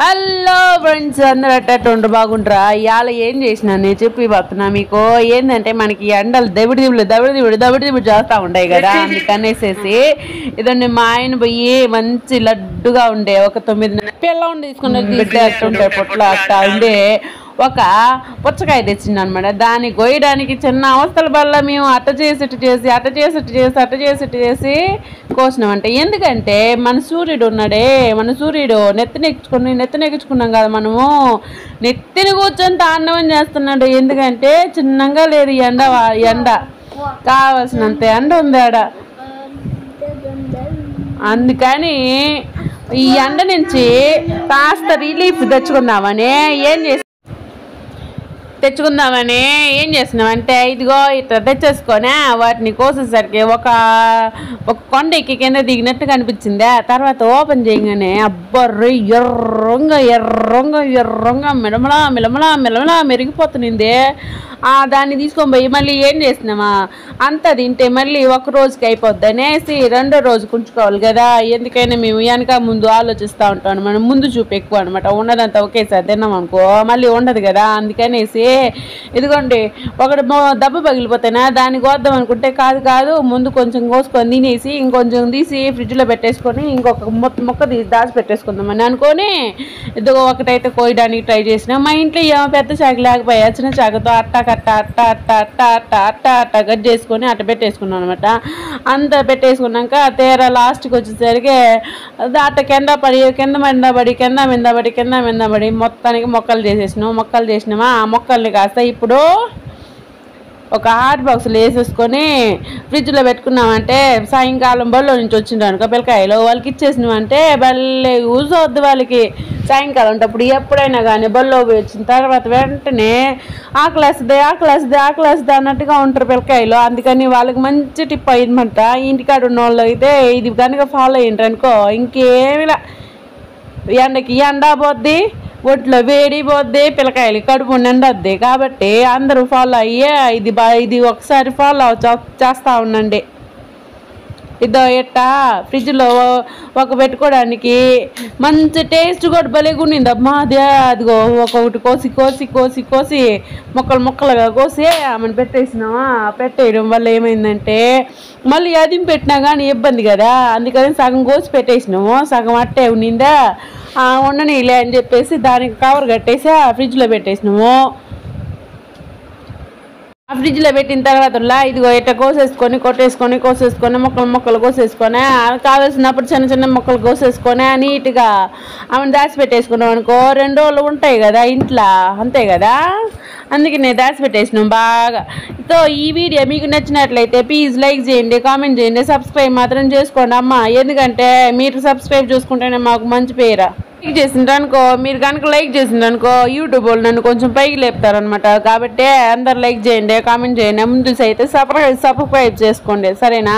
Hello friends, అందరూ అట్టండు బాగుంటారా? ఇవాళ ఏం చేసినా నేను చెప్పి పోతున్నా మీకు. ఏంటంటే మనకి ఎండలు దబిడి చేస్తూ ఉంటాయి కదా, అందుకనేసేసి ఇదండి మా ఆయన పోయి మంచి లడ్డుగా ఉండే ఒక 9 పిల్ల ఉండి తీసుకుని తీసుకుంటే పొట్ల అట్లా ఉండే ఒక పుచ్చకాయ తెచ్చింది అనమాట. దాన్ని కోయడానికి చిన్న అవస్థల వల్ల మేము అట్ట చేసి కోసినామంటే, ఎందుకంటే మన సూర్యుడు ఉన్నాడే, మన సూర్యుడు నెత్తినెక్కించుకున్నాం కదా మనము, నెత్తిని కూర్చొని తాండవం చేస్తున్నాడు. ఎందుకంటే చిన్నగా లేదు ఎండ కావాల్సినంత ఎండ ఉంది ఆడ. అందుకని ఈ ఎండ నుంచి కాస్త రిలీఫ్ తెచ్చుకుందామని ఏం చేస్తున్నామంటే ఇదిగో ఇట్లా తెచ్చేసుకొని వాటిని కోసేసరికి ఒక కొండ ఎక్కి కింద దిగినట్టు కనిపించింది. తర్వాత ఓపెన్ చేయగానే అబ్బర్రు ఎర్రంగా మిలమలా మెరిగిపోతుంది. దాన్ని తీసుకొని పోయి మళ్ళీ ఏం చేసినామా, అంతా తింటే మళ్ళీ ఒక రోజుకి అయిపోద్ది అనేసి 2వ రోజుకు ఉంచుకోవాలి కదా. ఎందుకైనా మేము వెనక ముందు ఆలోచిస్తూ ఉంటాం, మనం ముందు చూపు ఎక్కువ అనమాట. ఉన్నదంతా ఒకేసారి తిన్నాం అనుకో మళ్ళీ ఉండదు కదా. అందుకనేసి ఇదిగోండి ఒకటి దెబ్బ పగిలిపోతేనా దాన్ని కోద్దాం అనుకుంటే కాదు, ముందు కొంచెం కోసుకొని తినేసి ఇంకొంచెం తీసి ఫ్రిడ్జ్లో పెట్టేసుకొని ఇంకొక మొక్క తీసి దాచి పెట్టేసుకుందామని అనుకొని ఇదిగో ఒకటైతే కోయడానికి ట్రై చేసినా. మా ఇంట్లో ఏమో పెద్ద చాకు లేకపోయా, చిన్న చాకుతో అట్ట కట్ చేసుకొని అట్ట పెట్టేసుకున్నాం అనమాట. అంత పెట్టేసుకున్నాక తీరా లాస్ట్కి వచ్చేసరికి అట్ట కింద మీద పడి మొత్తానికి మొక్కలు చేసినామా. ఆ మొక్కల్ని కాస్త ఇప్పుడు ఒక హాట్ బాక్స్లో వేసేసుకొని ఫ్రిడ్జ్లో పెట్టుకున్నామంటే సాయంకాలం బల్లో నుంచి వచ్చిండ్రు అనుకో పిల్లకాయలు వాళ్ళకి ఇచ్చేసినామంటే భలే యూజ్ అవుద్ది వాళ్ళకి. సాయంకాలం ఉంటప్పుడు ఎప్పుడైనా కానీ బల్లో వచ్చిన తర్వాత వెంటనే ఆకలేస్తుంది అన్నట్టుగా ఉంటారు పిల్లకాయలు. అందుకని వాళ్ళకి మంచి టిప్ అయిందన్నమాట. ఇంటికాడ ఉన్న వాళ్ళు అయితే ఇది కనుక ఫాలో అయ్యిండ్రు అనుకో ఇంకేమిలా, ఎండకి ఎండ పోద్ది, ఒంట్లో వేడి పోద్ది, పిల్లకాయలు కడుపు నిండద్ది. కాబట్టి అందరూ ఫాలో అయ్యే ఇది ఒకసారి ఫాలో చేస్తూ ఉండండి. ఇదో ఎట్టా ఫ్రిడ్జ్లో ఒక పెట్టుకోవడానికి మంచి టేస్ట్ కూడా భలేగా ఉండింది అమ్మా. అదిగో ఒక్కొక్కటి కోసి ముక్కలుగా కోసి ఆమెను పెట్టేయడం వల్ల ఏమైందంటే మళ్ళీ అది పెట్టినా కానీ ఇబ్బంది కదా. అందుకని సగం కోసి పెట్టేసినాము, సగం అట్టే ఉండిందా ఉండనీలే అని చెప్పేసి దానికి కవర్ కట్టేసి ఫ్రిడ్జ్లో పెట్టేసినాము. ఆ ఫ్రిడ్జ్లో పెట్టిన తర్వాత ఇదిగో ఇట్లా కోసేసుకొని ముక్కలు కోసేసుకొని కావాల్సినప్పుడు చిన్న ముక్కలు కోసేసుకొని నీట్గా ఆమెను దాచిపెట్టేసుకున్నాం అనుకో 2 రోజులు ఉంటాయి కదా ఇంట్లో, అంతే కదా. అందుకే నేను దాచిపెట్టేసినాం బాగా. సో ఈ వీడియో మీకు నచ్చినట్లయితే ప్లీజ్ లైక్ చేయండి, కామెంట్ చేయండి, సబ్స్క్రైబ్ మాత్రం చేసుకోండి అమ్మ. ఎందుకంటే మీరు సబ్స్క్రైబ్ చేసుకుంటేనే మాకు మంచి పేరు. మీరు కనుక లైక్ చేసిండ్రనుకో యూట్యూబ్ వాళ్ళు నన్ను కొంచెం పైకి లేపుతారనమాట. కాబట్టి అందరు లైక్ చేయండి, కామెంట్ చేయండి, ముందు అయితే సబ్స్క్రైబ్ చేసుకోండి, సరేనా?